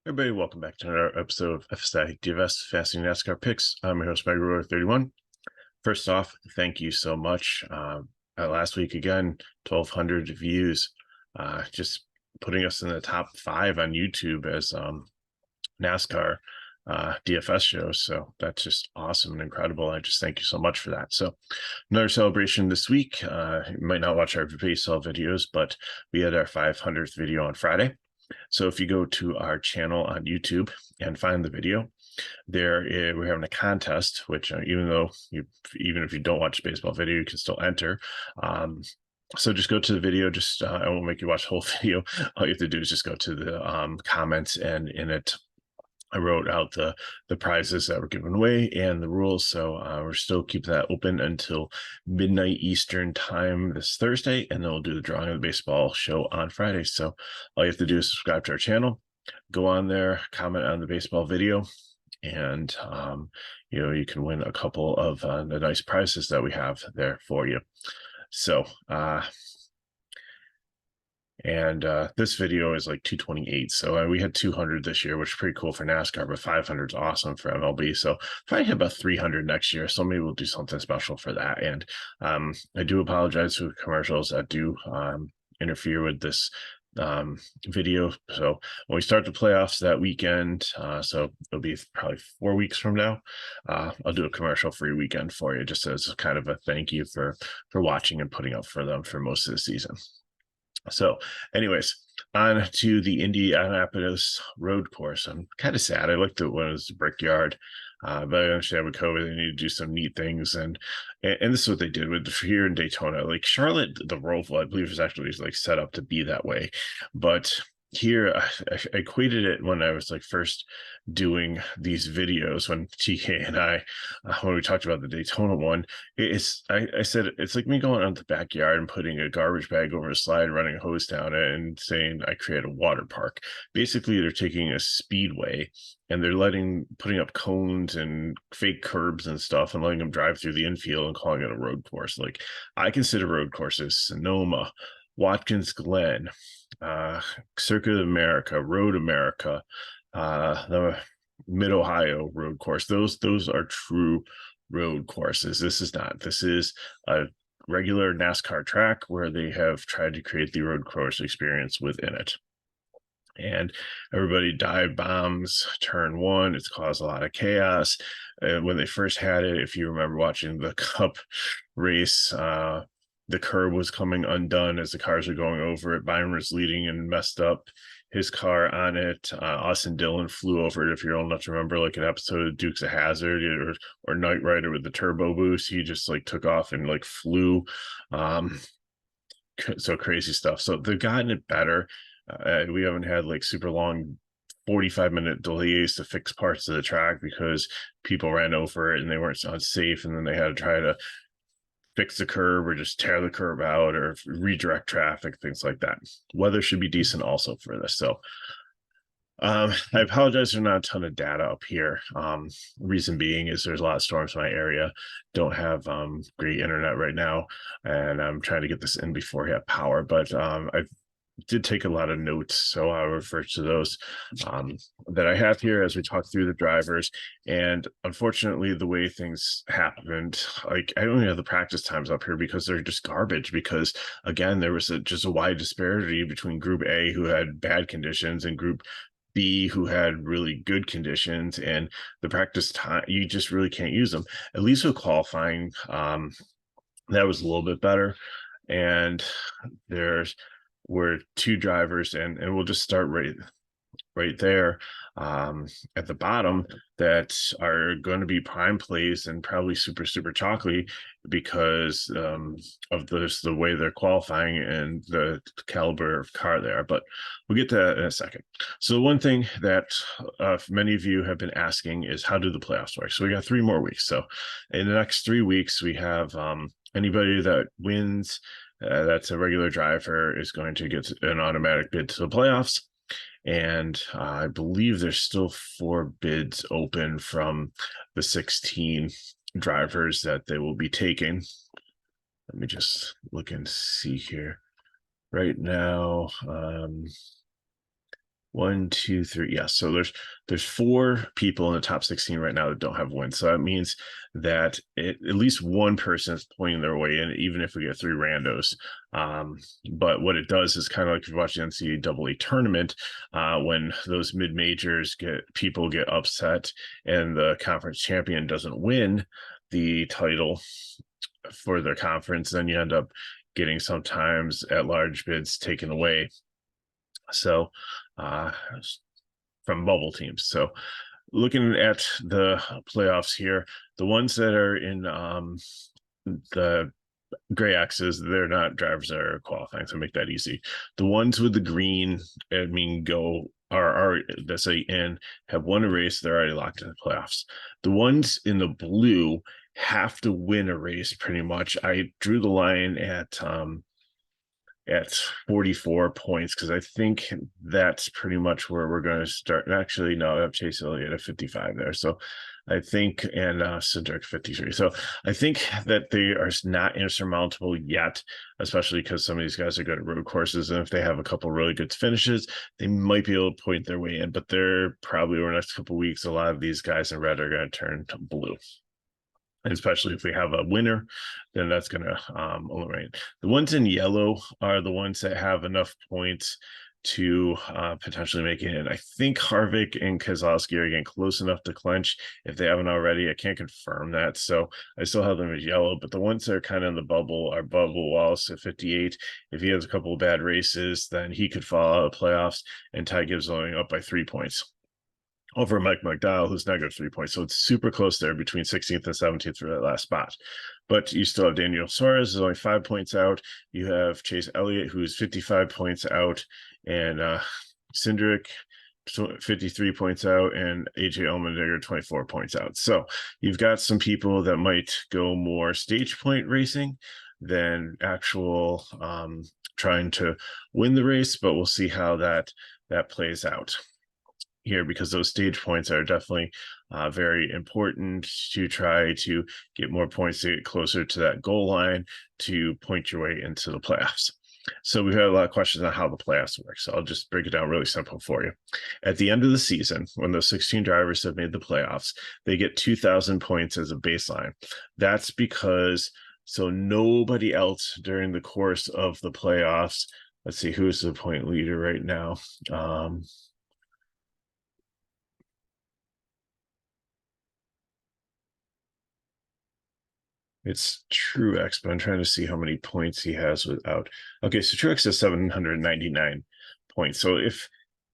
Everybody, welcome back to another episode of FSI DFS Fascinating NASCAR Picks. I'm your host, Megaro31. First off, thank you so much. Last week, again, 1,200 views, just putting us in the top 5 on YouTube as NASCAR DFS shows. So that's just awesome and incredible. I just thank you so much for that. So another celebration this week. You might not watch our baseball videos, but we had our 500th video on Friday. So if you go to our channel on YouTube and find the video, we're having a contest, which even if you don't watch a baseball video, you can still enter. So just go to the video. I won't make you watch the whole video. All you have to do is just go to the comments, and in it, I wrote out the prizes that were given away and the rules. So we're still keeping that open until midnight Eastern time this Thursday, and then we'll do the drawing of the baseball show on Friday. So all you have to do is subscribe to our channel, go on there, comment on the baseball video, and you can win a couple of the nice prizes that we have there for you. So this video is like 228. So we had 200 this year, which is pretty cool for NASCAR, but 500 is awesome for MLB. So probably hit about 300 next year. So maybe we'll do something special for that. And I do apologize for commercials that do interfere with this video. So when we start the playoffs that weekend, so it'll be probably 4 weeks from now, I'll do a commercial-free weekend for you, just as kind of a thank you for watching and putting up for them for most of the season. So anyways, on to the Indianapolis road course. I'm kind of sad. I liked it when it was the Brickyard, but I understand with COVID, they need to do some neat things. And this is what they did with here in Daytona. Like Charlotte, the Roval, I believe, is actually like set up to be that way. But here, I equated it when I was like first doing these videos when TK and I, when we talked about the Daytona one, I said it's like me going out the backyard and putting a garbage bag over a slide, running a hose down it, and saying I create a water park. Basically, they're taking a speedway and they're putting up cones and fake curbs and stuff and letting them drive through the infield and calling it a road course. Like, I consider road courses Sonoma, Watkins Glen, Circuit of America, Road America, the Mid Ohio road course. Those are true road courses. This is not. This is a regular NASCAR track where they have tried to create the road course experience within it. And everybody dive bombs turn one. It's caused a lot of chaos. When they first had it, if you remember watching the Cup race, the curb was coming undone as the cars were going over it. Byron was leading and messed up his car on it. Austin Dillon flew over it. If you're old enough to remember, like an episode of Dukes of Hazzard or Knight Rider with the turbo boost, he just like took off and like flew. So crazy stuff. So they've gotten it better. We haven't had like super long 45-minute delays to fix parts of the track because people ran over it and they weren't unsafe, and then they had to try to fix the curb or just tear the curb out or redirect traffic, things like that. Weather should be decent also for this. So I apologize for not a ton of data up here. Reason being is there's a lot of storms in my area. Don't have great internet right now, and I'm trying to get this in before we have power. But I did take a lot of notes, so I'll refer to those that I have here as we talk through the drivers. And unfortunately, the way things happened, like I don't have the practice times up here because they're just garbage. Because again, there was just a wide disparity between Group A, who had bad conditions, and Group B, who had really good conditions, and the practice time, you just really can't use them. At least with qualifying, that was a little bit better. And were 2 drivers, and we'll just start right there at the bottom, that are going to be prime plays and probably super chocolatey because of the way they're qualifying and the caliber of car they are. But we'll get to that in a second. So the one thing that many of you have been asking is, how do the playoffs work? So we got 3 more weeks. So in the next 3 weeks, we have anybody that wins that's a regular driver is going to get an automatic bid to the playoffs. And I believe there's still 4 bids open from the 16 drivers that they will be taking. Let me just look and see here. Right now, One, two, three. Yes. So there's 4 people in the top 16 right now that don't have wins. So that means that at least one person is pointing their way in, even if we get 3 randos. But what it does is kind of like if you watch the NCAA tournament, when those mid majors people get upset and the conference champion doesn't win the title for their conference, then you end up getting sometimes at large bids taken away. So uh, from bubble teams. So looking at the playoffs here, the ones that are in the gray X's, they're not drivers that are qualifying, so make that easy. The ones with the green, I mean, are that say in have won a race, they're already locked in the playoffs. The ones in the blue have to win a race pretty much. I drew the line at 44 points because I think that's pretty much where we're going to start. Actually, no, I have Chase Elliott at 55 there. So I think, and Cedric 53. So I think that they are not insurmountable yet, especially because some of these guys are good at road courses. And if they have a couple really good finishes, they might be able to point their way in. But they're probably over the next couple of weeks, a lot of these guys in red are going to turn to blue. And especially if we have a winner, then that's going to eliminate. The ones in yellow are the ones that have enough points to potentially make it in. I think Harvick and Keselowski are getting close enough to clinch if they haven't already. I can't confirm that, so I still have them as yellow. But the ones that are kind of in the bubble are Bubba Wallace at 58. If he has a couple of bad races, then he could fall out of the playoffs, and Ty Gibbs only up by 3 points over Mike McDowell, who's negative 3 points. So it's super close there between 16th and 17th for that last spot. But you still have Daniel Suarez is only 5 points out. You have Chase Elliott, who's 55 points out, and Cindric 53 points out, and AJ Allmendinger 24 points out. So you've got some people that might go more stage point racing than actual trying to win the race, but we'll see how that plays out here, because those stage points are definitely very important to try to get more points to get closer to that goal line to point your way into the playoffs. So we've had a lot of questions on how the playoffs work. So I'll just break it down really simple for you. At the end of the season, when those 16 drivers have made the playoffs, they get 2,000 points as a baseline. That's because so nobody else during the course of the playoffs, let's see, who's the point leader right now? It's Truex, but I'm trying to see how many points he has without. Okay, so Truex has 799 points. So if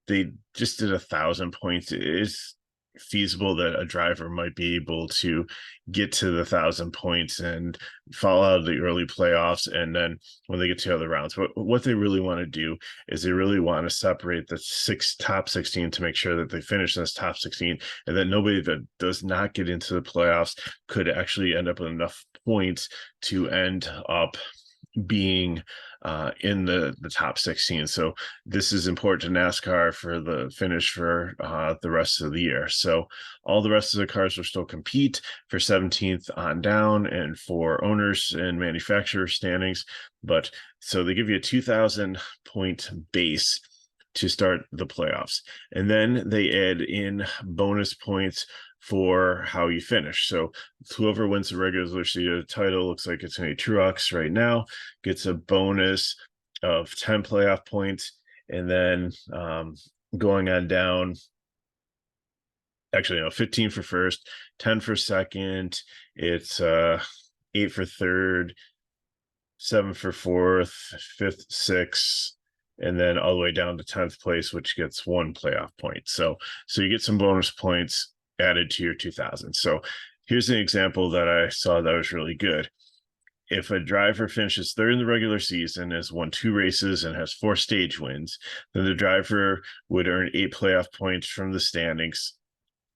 they just did 1,000 points, it is feasible that a driver might be able to get to the 1,000 points and fall out of the early playoffs. And then when they get to other rounds, what they really want to do is they really want to separate the top 16 to make sure that they finish in this top 16, and that nobody that does not get into the playoffs could actually end up with enough points to end up being in the top 16. So this is important to NASCAR for the finish for the rest of the year. So all the rest of the cars will still compete for 17th on down and for owners and manufacturer standings. But so they give you a 2,000 point base to start the playoffs, and then they add in bonus points for how you finish. So whoever wins the regular season title, looks like it's going to be Truex right now, gets a bonus of 10 playoff points. And then going on down, actually, 15 for first, 10 for second. It's 8 for third, 7 for fourth, fifth, sixth, and then all the way down to 10th place, which gets 1 playoff point. So you get some bonus points added to your 2,000. So here's an example that I saw that was really good. If a driver finishes third in the regular season, has won 2 races, and has 4 stage wins, then the driver would earn 8 playoff points from the standings,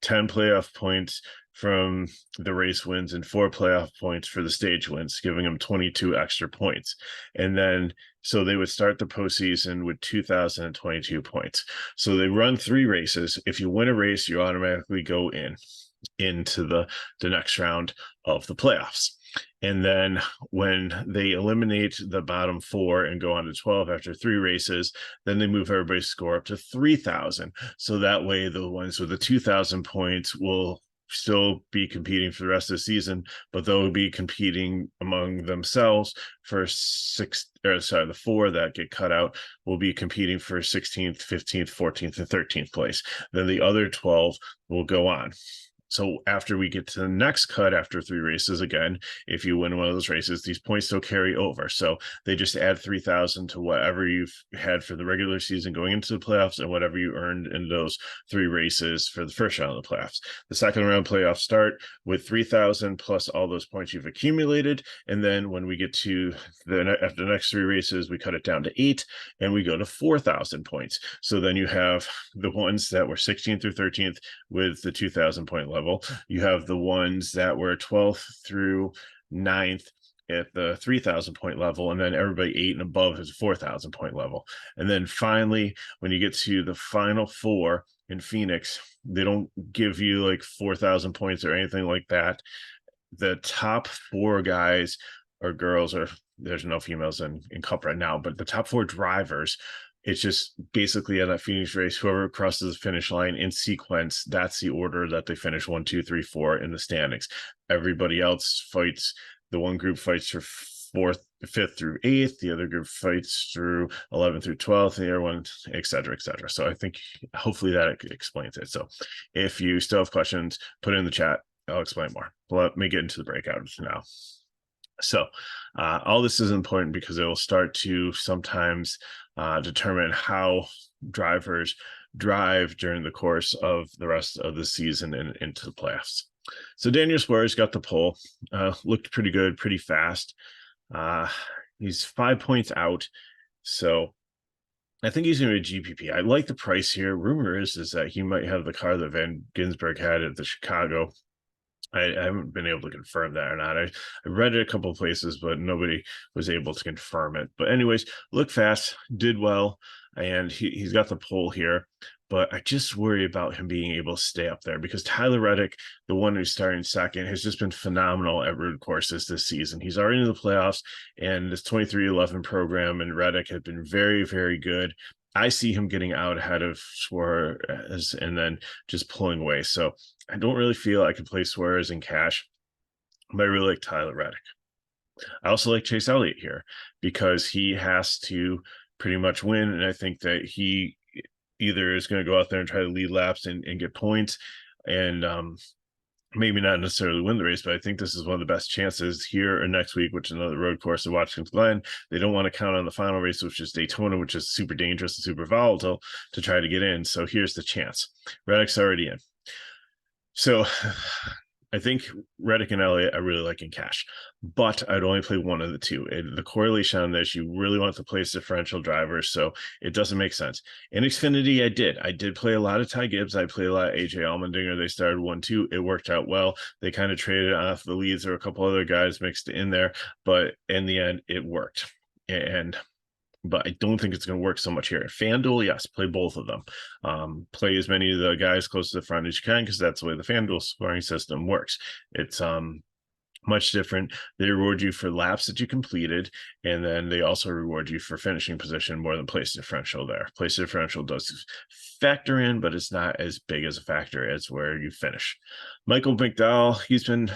10 playoff points from the race wins, and 4 playoff points for the stage wins, giving them 22 extra points. And then so they would start the postseason with 2,022 points. So they run 3 races. If you win a race, you automatically go into the next round of the playoffs. And then when they eliminate the bottom 4 and go on to 12 after 3 races, then they move everybody's score up to 3,000. So that way, the ones with the 2,000 points will still be competing for the rest of the season, but they'll be competing among themselves for the 4 that get cut out will be competing for 16th, 15th, 14th, and 13th place. Then the other 12 will go on. So after we get to the next cut after 3 races, again, if you win one of those races, these points still carry over. So they just add 3,000 to whatever you've had for the regular season going into the playoffs and whatever you earned in those 3 races for the first round of the playoffs. The second round playoffs start with 3,000 plus all those points you've accumulated. And then when we get to after the next 3 races, we cut it down to 8 and we go to 4,000 points. So then you have the ones that were 16th through 13th with the 2,000 point level. You have the ones that were 12th through 9th at the 3,000 point level, and then everybody 8 and above is 4,000 point level. And then finally, when you get to the final 4 in Phoenix, they don't give you like 4,000 points or anything like that. The top 4 guys or girls, or there's no females in Cup right now, but the top 4 drivers, it's just basically in that Phoenix race, whoever crosses the finish line in sequence, that's the order that they finish 1, 2, 3, 4 in the standings. Everybody else fights, the one group fights for 4th, 5th through 8th, the other group fights through 11th through 12th, the other one, et cetera, et cetera. So I think hopefully that explains it. So if you still have questions, put it in the chat. I'll explain more. Let me get into the breakout now. So all this is important because it will start to sometimes determine how drivers drive during the course of the rest of the season and into the playoffs. So Daniel Suarez got the pole, looked pretty good, pretty fast. He's 5 points out. So I think he's going to be a GPP. I like the price here. Rumor is that he might have the car that Van Gisbergen had at the Chicago. I haven't been able to confirm that or not. I read it a couple of places, but nobody was able to confirm it. But anyways, looked fast, did well, and he's got the pole here. But I just worry about him being able to stay up there because Tyler Reddick, the one who's starting second, has just been phenomenal at road courses this season. He's already in the playoffs, and this 23-11 program and Reddick have been very, very good. I see him getting out ahead of Suarez and then just pulling away. So I don't really feel I can play Suarez in cash, but I really like Tyler Reddick. I also like Chase Elliott here because he has to pretty much win. And I think that he either is going to go out there and try to lead laps and get points and maybe not necessarily win the race, but I think this is one of the best chances here or next week, which is another road course at Watkins Glen. They don't want to count on the final race, which is Daytona, which is super dangerous and super volatile to try to get in. So here's the chance. Reddick's already in. So I think Reddick and Elliott I really like in cash, but I'd only play one of the two. The correlation on this, you really want to place differential drivers, so it doesn't make sense. In Xfinity, I did play a lot of Ty Gibbs. I played a lot of AJ Allmendinger. They started 1-2. It worked out well. They kind of traded off the leads. There were a couple other guys mixed in there, but in the end, it worked. But I don't think it's going to work so much here. FanDuel, yes, play both of them. Play as many of the guys close to the front as you can because that's the way the FanDuel scoring system works. It's much different. They reward you for laps that you completed, and then they also reward you for finishing position more than place differential there. Place differential does factor in, but it's not as big as a factor as where you finish. Michael McDowell, he's been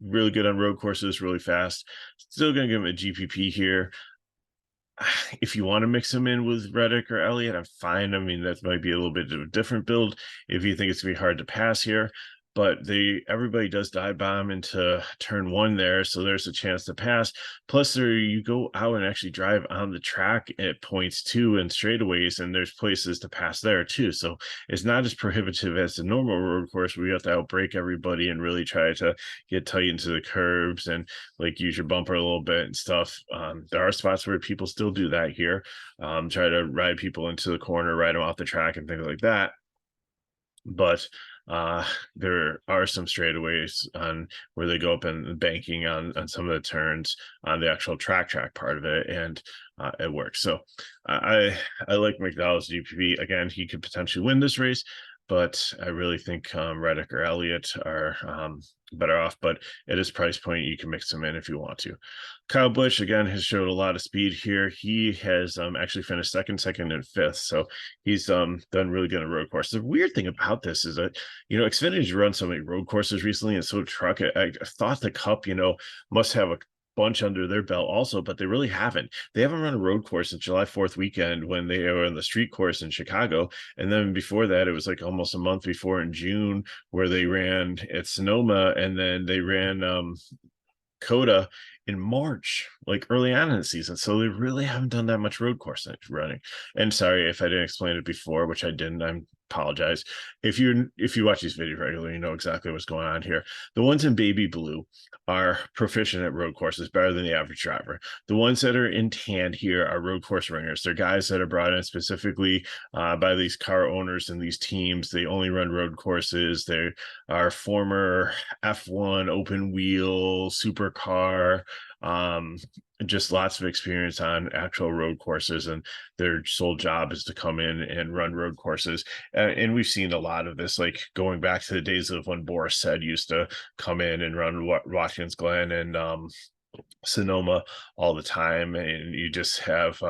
really good on road courses, really fast. Still going to give him a GPP here. If you want to mix them in with Reddick or Elliott, I'm fine. I mean, that might be a little bit of a different build if you think it's going to be hard to pass here. But everybody does dive bomb into turn 1 there, so there's a chance to pass. Plus, you go out and actually drive on the track at points too and straightaways, and there's places to pass there too. So it's not as prohibitive as the normal road course where you have to outbrake everybody and really try to get tight into the curves and like use your bumper a little bit and stuff. There are spots where people still do that here, try to ride people into the corner, ride them off the track and things like that. But there are some straightaways on where they go up and banking on some of the turns on the actual track part of it, and it works. So I like McDowell's GPP. Again, he could potentially win this race, but I really think Reddick or Elliott are better off. But at his price point, you can mix them in if you want to. Kyle Busch again has showed a lot of speed here. He has actually finished second, and fifth, so he's done really good on road courses. The weird thing about this is that Xfinity's run so many road courses recently, and so Truck. I thought the Cup must have a bunch under their belt also, but they really haven't. They haven't run a road course since July 4th weekend when they were on the street course in Chicago. And then before that, it was like almost a month before in June where they ran at Sonoma, and then they ran Coda in March, like early on in the season. So they really haven't done that much road course running. And sorry if I didn't explain it before, which I didn't. I apologize. If you watch these videos regularly, you know exactly what's going on here. The ones in baby blue are proficient at road courses, better than the average driver. The ones that are in tan here are road course ringers. They're guys that are brought in specifically by these car owners and these teams. They only run road courses. They are former F1 open wheel supercar, just lots of experience on actual road courses, and their sole job is to come in and run road courses. And we've seen a lot of this, like going back to the days of when Boris said used to come in and run Watkins Glen and Sonoma all the time. And you just have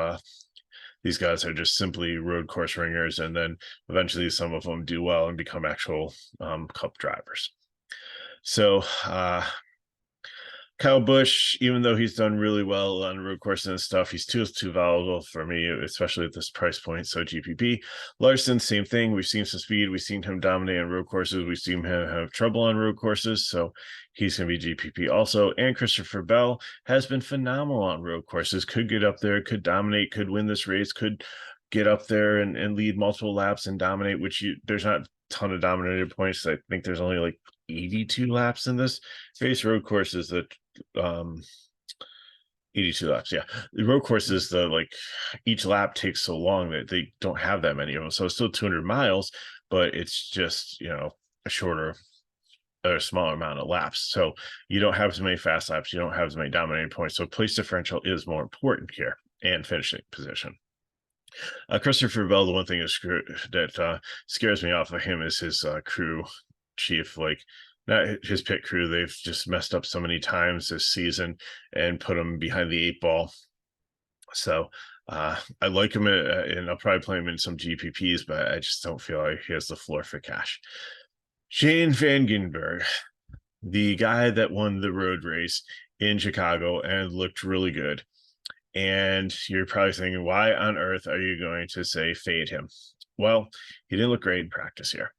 these guys are just simply road course ringers, and then eventually some of them do well and become actual Cup drivers. So Kyle Busch, even though he's done really well on road courses and stuff, he's too volatile for me, especially at this price point. So GPP. Larson, same thing. We've seen some speed. We've seen him dominate on road courses. We've seen him have trouble on road courses. So he's going to be GPP also. And Christopher Bell has been phenomenal on road courses. Could get up there, could dominate, could win this race, could get up there and lead multiple laps and dominate, which there's not a ton of dominated points. I think there's only like 82 laps in this race. Road courses that 82 laps, yeah. The road courses, each lap takes so long that they don't have that many of them. So it's still 200 miles, but it's just a shorter or a smaller amount of laps. So you don't have as many fast laps, you don't have as many dominating points. So place differential is more important here, and finishing position. Christopher Bell, the one thing that scares me off of him is his crew chief, not his pit crew. They've just messed up so many times this season and put him behind the 8 ball. So I like him, and I'll probably play him in some GPPs, but I just don't feel like he has the floor for cash. Shane Van Ginberg, the guy that won the road race in Chicago and looked really good. And you're probably thinking, why on earth are you going to say fade him? Well, he didn't look great in practice here.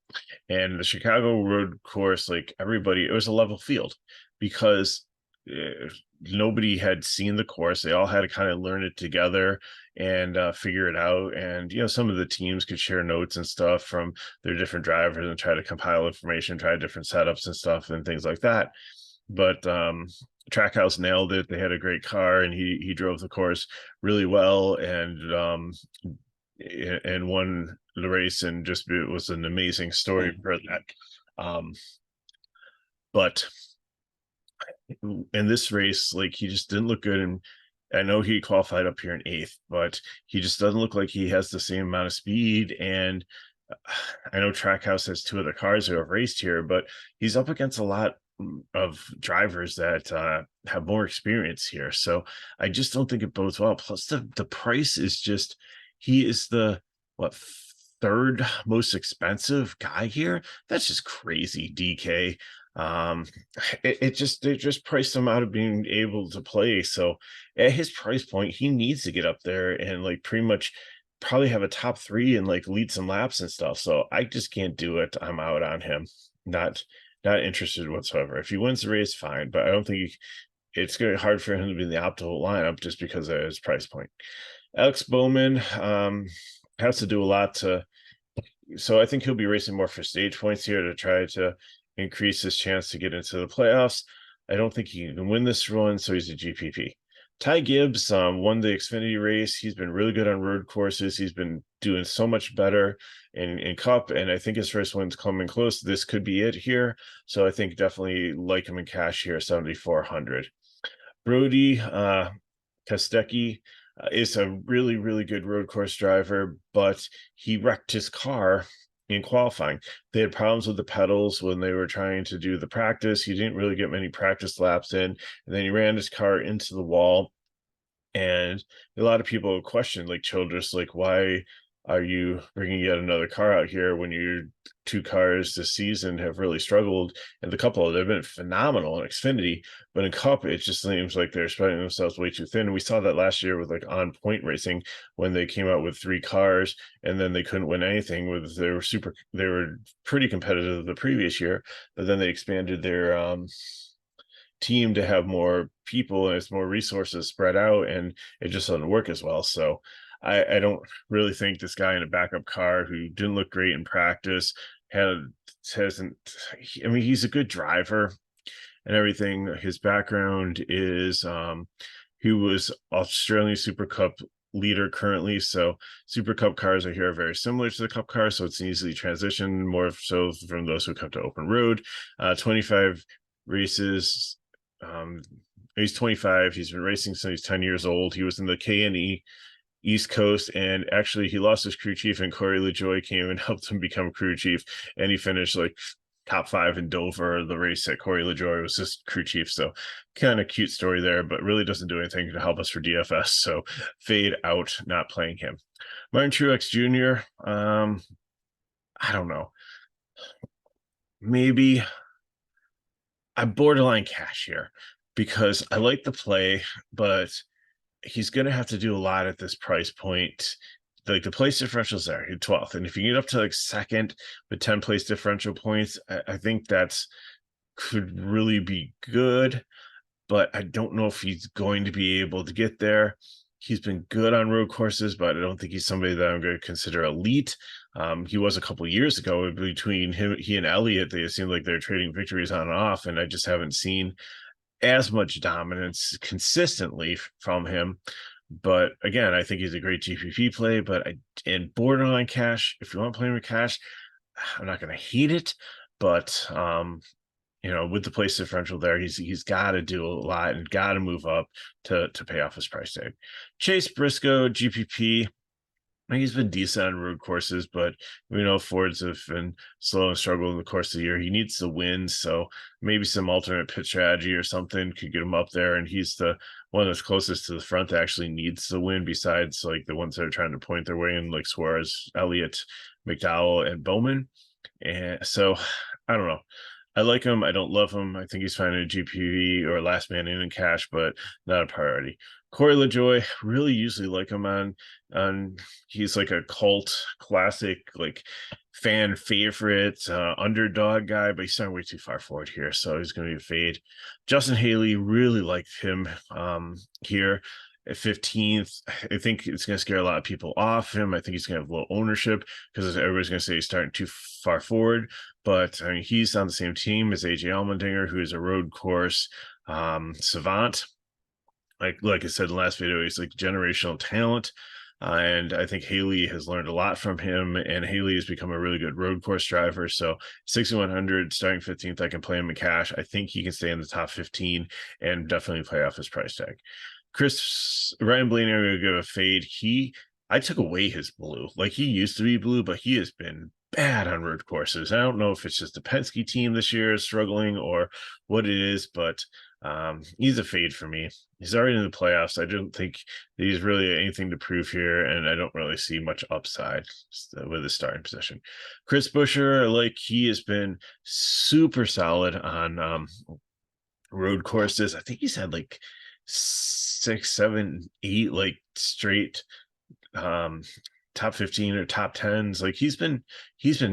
And the Chicago road course, it was a level field because nobody had seen the course. They all had to kind of learn it together and figure it out. And, some of the teams could share notes and stuff from their different drivers and try to compile information, try different setups and stuff and things like that. But Trackhouse nailed it. They had a great car, and he drove the course really well and won the race, and just it was an amazing story for that. But in this race, he just didn't look good. And I know he qualified up here in 8th, but he just doesn't look like he has the same amount of speed. And I know Trackhouse has 2 other cars who have raced here, but he's up against a lot of drivers that have more experience here. So I just don't think it bodes well. Plus the price is just, he is the 3rd most expensive guy here. That's just crazy, DK. They just priced him out of being able to play. So at his price point, he needs to get up there and pretty much probably have a top 3 and lead some laps and stuff. So I just can't do it. I'm out on him. Not interested whatsoever. If he wins the race, fine, but I don't think it's going to be hard for him to be in the optimal lineup just because of his price point. Alex Bowman has to do a lot so I think he'll be racing more for stage points here to try to increase his chance to get into the playoffs. I don't think he can win this one, so he's a GPP. Ty Gibbs won the Xfinity race. He's been really good on road courses. He's been doing so much better in Cup, and I think his first one's coming close. This could be it here. So I think definitely like him in cash here, 7,400. Brody Kostecki is a really, really good road course driver, but he wrecked his car in qualifying. They had problems with the pedals when they were trying to do the practice. He didn't really get many practice laps in, and then he ran his car into the wall. And a lot of people questioned, like Childress, like, why are you bringing yet another car out here when your two cars this season have really struggled? And the couple, they've been phenomenal in Xfinity, but in Cup, it just seems like they're spreading themselves way too thin. And we saw that last year with like On Point Racing when they came out with 3 cars and then they couldn't win anything. With they were pretty competitive the previous year, but then they expanded their team to have more people and it's more resources spread out, and it just doesn't work as well. So I don't really think this guy in a backup car who didn't look great in practice hasn't. I mean, he's a good driver and everything. His background is he was Australian Super Cup leader currently, so Super Cup cars I hear are very similar to the Cup cars, so it's an easily transition, more so from those who come to open road. 25 races. He's 25. He's been racing since he's 10 years old. He was in the K&E East Coast, and actually he lost his crew chief, and Corey LaJoie came and helped him become crew chief, and he finished like top 5 in Dover, the race that Corey LaJoie was just crew chief. So kind of cute story there, but really doesn't do anything to help us for DFS. So fade out, not playing him. Martin Truex Jr. I don't know. Maybe I'm borderline cash here because I like the play, but he's going to have to do a lot at this price point. Like the place differential's there, he's 12th. And if you get up to like second with 10 place differential points, I think that's could really be good, but I don't know if he's going to be able to get there. He's been good on road courses, but I don't think he's somebody that I'm going to consider elite. He was a couple of years ago. Between he and Elliott, they seemed like they're trading victories on and off, and I just haven't seen as much dominance consistently from him. But again, I think he's a great GPP play, but in borderline cash, if you want to play him with cash, I'm not going to hate it, but you know, with the place differential there, he's got to do a lot and got to move up to pay off his price tag. Chase Briscoe, GPP, he's been decent on road courses, but we know Fords have been slow and struggled in the course of the year. He needs to win, so maybe some alternate pit strategy or something could get him up there. And he's the one that's closest to the front that actually needs to win, besides like the ones that are trying to point their way in, like Suarez, Elliott, McDowell, and Bowman. And so I don't know. I like him. I don't love him. I think he's fine in GPV or last man in cash, but not a priority. Corey LaJoie, really usually like him on he's like a cult classic, like fan favorite, underdog guy, but he's starting way too far forward here, so he's going to be a fade. Justin Haley, really liked him here at 15th. I think it's going to scare a lot of people off him. I think he's going to have low ownership because everybody's going to say he's starting too far forward. But I mean, he's on the same team as AJ Allmendinger, who is a road course savant. Like I said in the last video, he's like generational talent. And I think Haley has learned a lot from him, and Haley has become a really good road course driver. So 6,100, starting 15th, I can play him in cash. I think he can stay in the top 15 and definitely play off his price tag. Ryan Blaney, I'm going to give a fade. I took away his blue. Like, he used to be blue, but he has been bad on road courses. I don't know if it's just the Penske team this year is struggling or what it is, but he's a fade for me. He's already in the playoffs. I don't think he's really anything to prove here, and I don't really see much upside with his starting position. Chris Buescher, like, he has been super solid on road courses. I think he's had like 6, 7, 8 like straight top 15 or top 10s. Like, he's been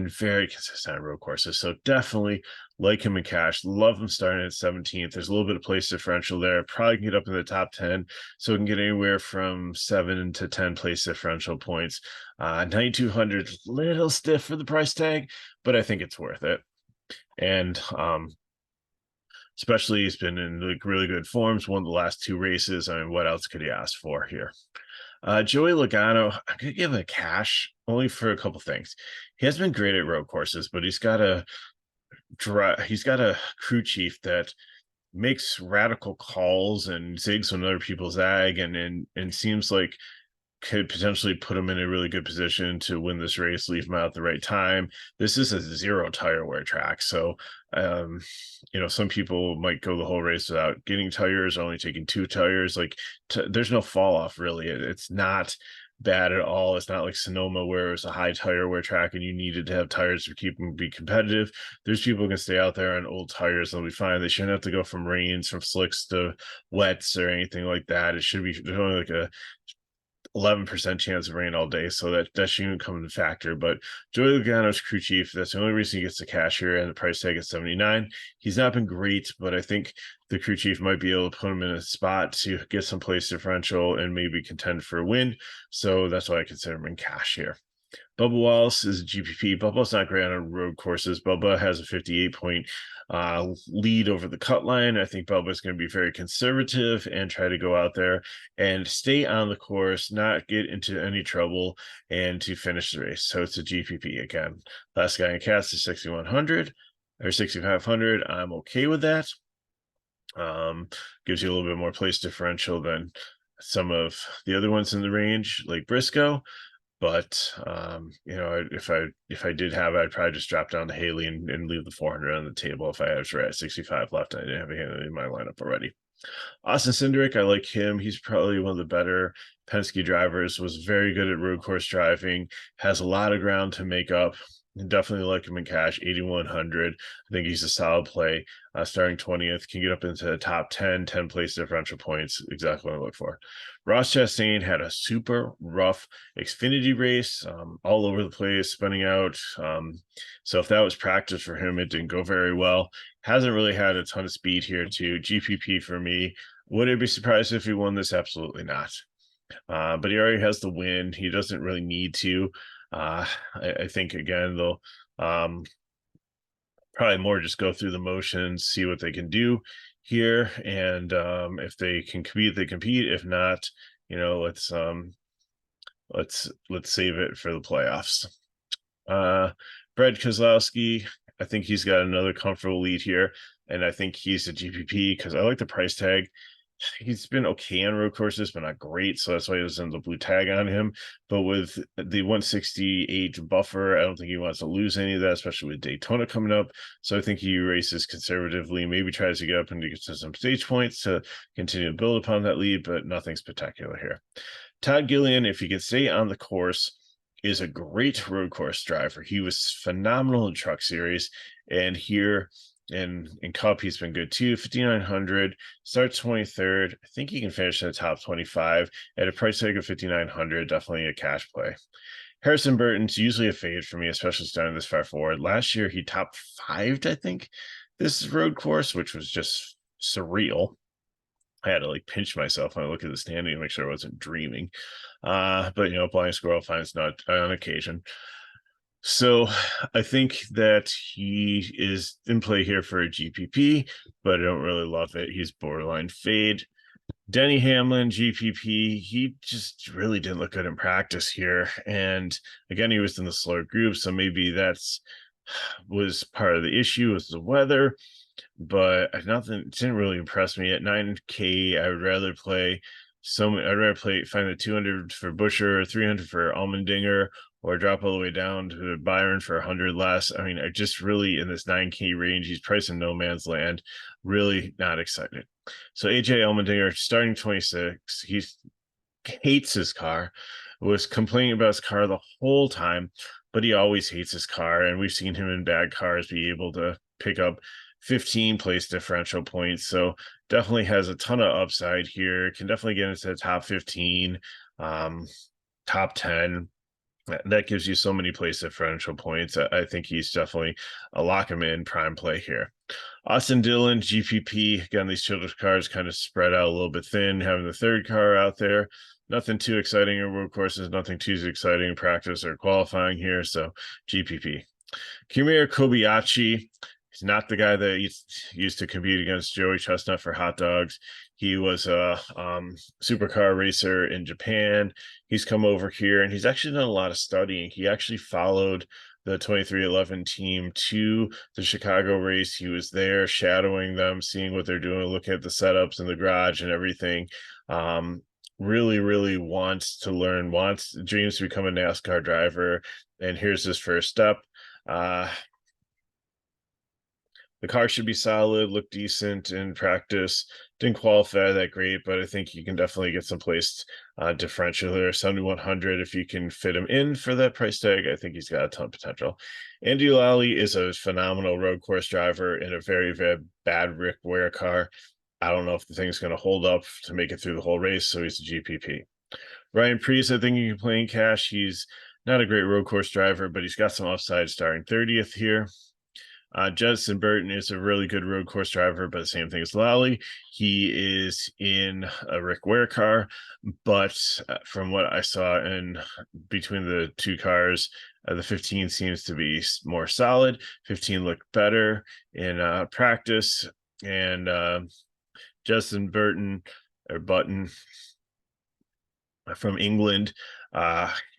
very consistent on road courses, so definitely like him in cash. Love him starting at 17th. There's a little bit of place differential there. Probably can get up in the top 10, so we can get anywhere from 7 to 10 place differential points. 9,200, little stiff for the price tag, but I think it's worth it. And especially he's been in like really good forms, won the last 2 races. I mean, what else could he ask for here? Joey Logano, I'm going to give him a cash only for a couple things. He has been great at road courses, but he's got a crew chief that makes radical calls and zigs when other people zag, and seems like could potentially put him in a really good position to win this race, leave him out at the right time. This is a 0 tire wear track. So, some people might go the whole race without getting tires, only taking 2 tires. Like, there's no fall off really. It's not bad at all. It's not like Sonoma where it was a high tire wear track and you needed to have tires to keep them be competitive. There's people who can stay out there on old tires and they'll be fine. They shouldn't have to go from rains, from slicks to wets or anything like that. It should be, there's only like a 11% chance of rain all day, so that shouldn't come into factor. But Joey Logano's crew chief, that's the only reason he gets the cash here, and the price tag is 79. He's not been great, but I think the crew chief might be able to put him in a spot to get some place differential and maybe contend for a win. So that's why I consider him in cash here. Bubba Wallace is a GPP. Bubba's not great on road courses. Bubba has a 58-point lead over the cut line. I think Bubba's going to be very conservative and try to go out there and stay on the course, not get into any trouble, and to finish the race. So it's a GPP again. Last guy in cast is 6,100 or 6,500. I'm okay with that. Gives you a little bit more place differential than some of the other ones in the range, like Briscoe. But if I did have it, I'd probably just drop down to Haley and leave the 400 on the table if I was right at 65 left and I didn't have him in my lineup already. Austin Cindric, I like him. He's probably one of the better Penske drivers, was very good at road course driving, has a lot of ground to make up. Definitely like him in cash, 8,100. I think he's a solid play. Starting 20th, can get up into the top 10 place differential points. Exactly what I look for. Ross Chastain had a super rough Xfinity race, all over the place, spinning out. So if that was practice for him, it didn't go very well. Hasn't really had a ton of speed here too. GPP for me. Would I be surprised if he won this? Absolutely not. But he already has the win. He doesn't really need to. I think again they'll probably more just go through the motions, see what they can do here, and if they can compete, they compete. If not, let's save it for the playoffs. Brad Keselowski, I think he's got another comfortable lead here, and I think he's a GPP because I like the price tag. He's been okay on road courses, but not great. So that's why there's the blue tag on him. But with the 168 buffer, I don't think he wants to lose any of that, especially with Daytona coming up. So I think he races conservatively, maybe tries to get up and to get to some stage points to continue to build upon that lead, but nothing spectacular here. Todd Gillian, if he can stay on the course, is a great road course driver. He was phenomenal in Truck Series, and here in Cup, he's been good too. 5,900, starts 23rd. I think he can finish in the top 25 at a price tag of 5,900. Definitely a cash play. Harrison Burton's usually a fade for me, especially starting this far forward. Last year, he top 5'd, I think, this road course, which was just surreal. I had to pinch myself when I look at the standing to make sure I wasn't dreaming. But blind squirrel finds nut on occasion. So I think that he is in play here for a GPP, but I don't really love it. He's borderline fade. Denny Hamlin, GPP, he just really didn't look good in practice here. And again, he was in the slower group, so maybe was part of the issue was the weather. But nothing didn't really impress me. At 9K, I would rather play find the 200 for Busher, 300 for Allmendinger, or drop all the way down to Byron for 100 less. I mean, I just really, in this 9K range, he's priced in no man's land. Really not excited. So AJ Allmendinger, starting 26, he hates his car, was complaining about his car the whole time, but he always hates his car. And we've seen him in bad cars be able to pick up 15 place differential points. So definitely has a ton of upside here. Can definitely get into the top 15, top 10. That gives you so many place differential points. I think he's definitely a lock him in prime play here. Austin Dillon, GPP. Again, these children's cars kind of spread out a little bit thin, having the third car out there. Nothing too exciting in road courses, nothing too exciting in practice or qualifying here. So GPP. Kimura Kobayashi. He's not the guy that used to compete against Joey Chestnut for hot dogs. He was a supercar racer in Japan. He's come over here, and he's actually done a lot of studying. He actually followed the 2311 team to the Chicago race. He was there shadowing them, seeing what they're doing, looking at the setups in the garage and everything. really wants to learn, dreams to become a NASCAR driver, and here's his first step. The car should be solid, look decent in practice. Didn't qualify that great, but I think you can definitely get some placed differential there. 7,100, if you can fit him in for that price tag, I think he's got a ton of potential. Andy Lally is a phenomenal road course driver in a very bad Rick Ware car. I don't know if the thing's going to hold up to make it through the whole race, so he's a GPP. Ryan Preece, I think you can play in cash. He's not a great road course driver, but he's got some upside starting 30th here. Justin Burton is a really good road course driver, but the same thing as Lally. He is in a Rick Ware car, but from what I saw in between the two cars, the 15 seems to be more solid. 15 looked better in practice, and Justin Burton or Button from England,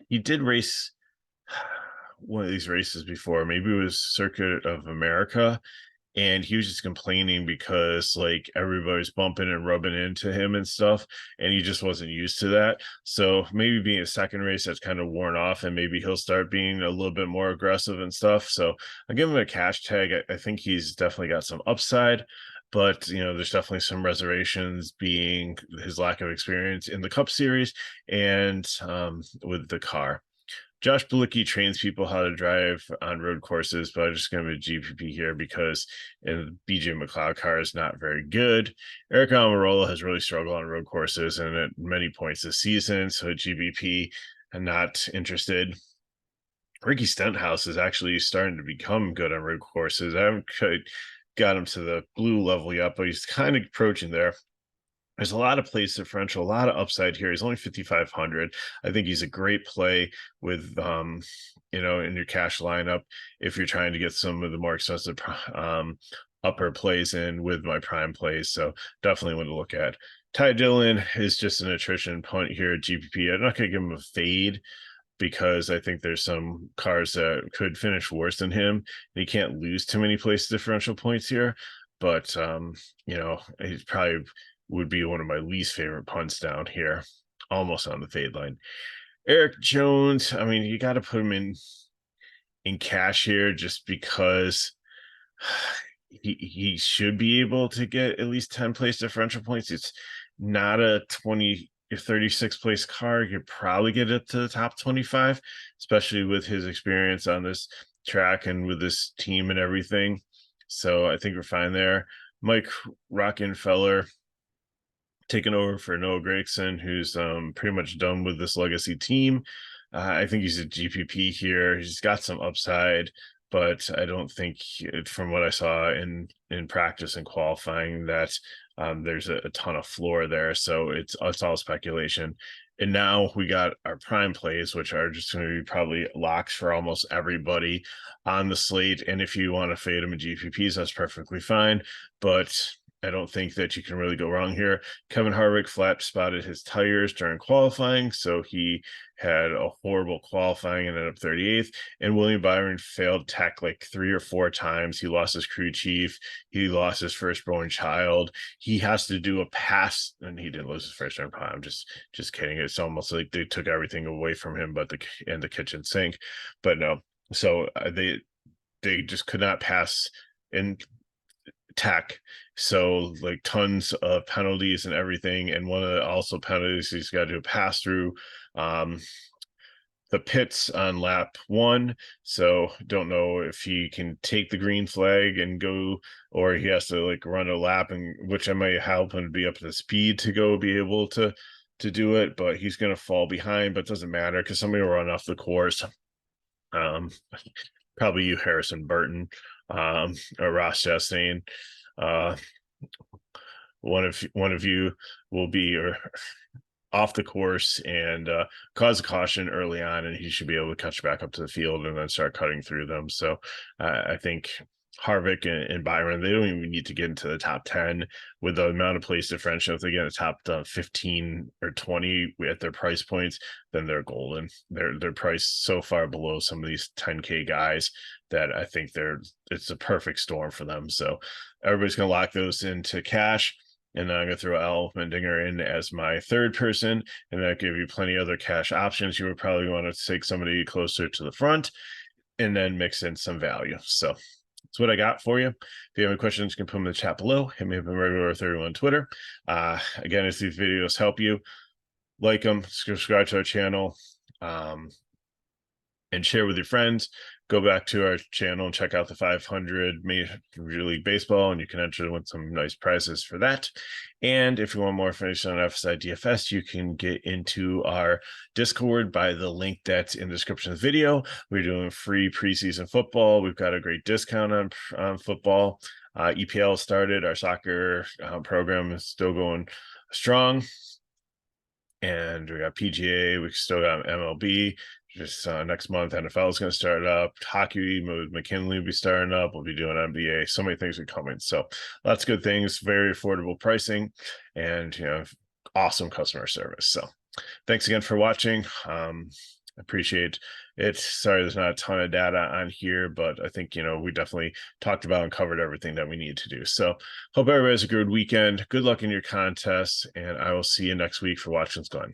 he did race one of these races before. Maybe it was Circuit of America, and he was just complaining because like everybody's bumping and rubbing into him and stuff, and he just wasn't used to that. So maybe being a second race, that's kind of worn off, and maybe he'll start being a little bit more aggressive and stuff. So I'll give him a cash tag. I think he's definitely got some upside, but there's definitely some reservations, being his lack of experience in the Cup Series and with the car. Josh Bilicki trains people how to drive on road courses, but I'm just going to be a GPP here because BJ McLeod car is not very good. Eric Almirola has really struggled on road courses and at many points this season, so GPP, I'm not interested. Ricky Stenhouse is actually starting to become good on road courses. I haven't got him to the blue level yet, but he's kind of approaching there. There's a lot of place differential, a lot of upside here. He's only 5,500. I think he's a great play with, in your cash lineup if you're trying to get some of the more expensive upper plays in with my prime plays. So definitely one to look at. Ty Dillon is just an attrition punt here at GPP. I'm not going to give him a fade because I think there's some cars that could finish worse than him. He can't lose too many place differential points here, but he's probably would be one of my least favorite punts down here, almost on the fade line. Eric Jones, I mean, you got to put him in cash here just because he should be able to get at least 10 place differential points. It's not a 20 or 36 place car. You could probably get it to the top 25, especially with his experience on this track and with this team and everything. So I think we're fine there. Mike Rockenfeller taking over for Noah Gragson, who's pretty much done with this legacy team. I think he's a GPP here. He's got some upside, but I don't think, from what I saw in practice and qualifying, that there's a ton of floor there. So it's all speculation. And now we got our prime plays, which are just going to be probably locks for almost everybody on the slate. And if you want to fade them in GPPs, that's perfectly fine. But I don't think that you can really go wrong here. Kevin Harvick flat spotted his tires during qualifying, so he had a horrible qualifying and ended up 38th. And William Byron failed tech like 3 or 4 times. He lost his crew chief. He lost his firstborn child. He has to do a pass, and he didn't lose his firstborn child. I'm just kidding. It's almost like they took everything away from him, but the kitchen sink. But no, so they just could not pass in tech, so like tons of penalties and everything. And one of the also penalties, he's got to do a pass through the pits on lap 1, so don't know if he can take the green flag and go, or he has to like run a lap, and which I might help him be up to speed to go be able to do it. But he's going to fall behind, but it doesn't matter because somebody will run off the course. Probably you, Harrison Burton, or Ross Chastain. One of you will be off the course and cause a caution early on, and he should be able to catch back up to the field and then start cutting through them. So I think Harvick and Byron, they don't even need to get into the top 10 with the amount of place differential. If they get a top 15 or 20 at their price points, then they're golden. They're priced so far below some of these 10K guys that I think it's a perfect storm for them. So everybody's going to lock those into cash. and then I'm going to throw Al Mendinger in as my third person, and that give you plenty of other cash options. You would probably want to take somebody closer to the front and then mix in some value. So that's what I got for you. If you have any questions, you can put them in the chat below. Hit me up on Regular31 on Twitter. Again, if these videos help you, like them, subscribe to our channel, and share with your friends. Go back to our channel and check out the 500 Major League Baseball, and you can enter to win some nice prizes for that. And if you want more information on FSI DFS, you can get into our Discord by the link that's in the description of the video. We're doing free preseason football. We've got a great discount on football. EPL started. Our soccer program is still going strong. And we got PGA. We still got MLB. Just next month, NFL is going to start up. Hockey, McKinley will be starting up. We'll be doing NBA. So many things are coming. So lots of good things, very affordable pricing, and awesome customer service. So thanks again for watching. Appreciate it. Sorry, there's not a ton of data on here, but I think we definitely talked about and covered everything that we need to do. So hope everybody has a good weekend. Good luck in your contests, and I will see you next week for Watch What's Going.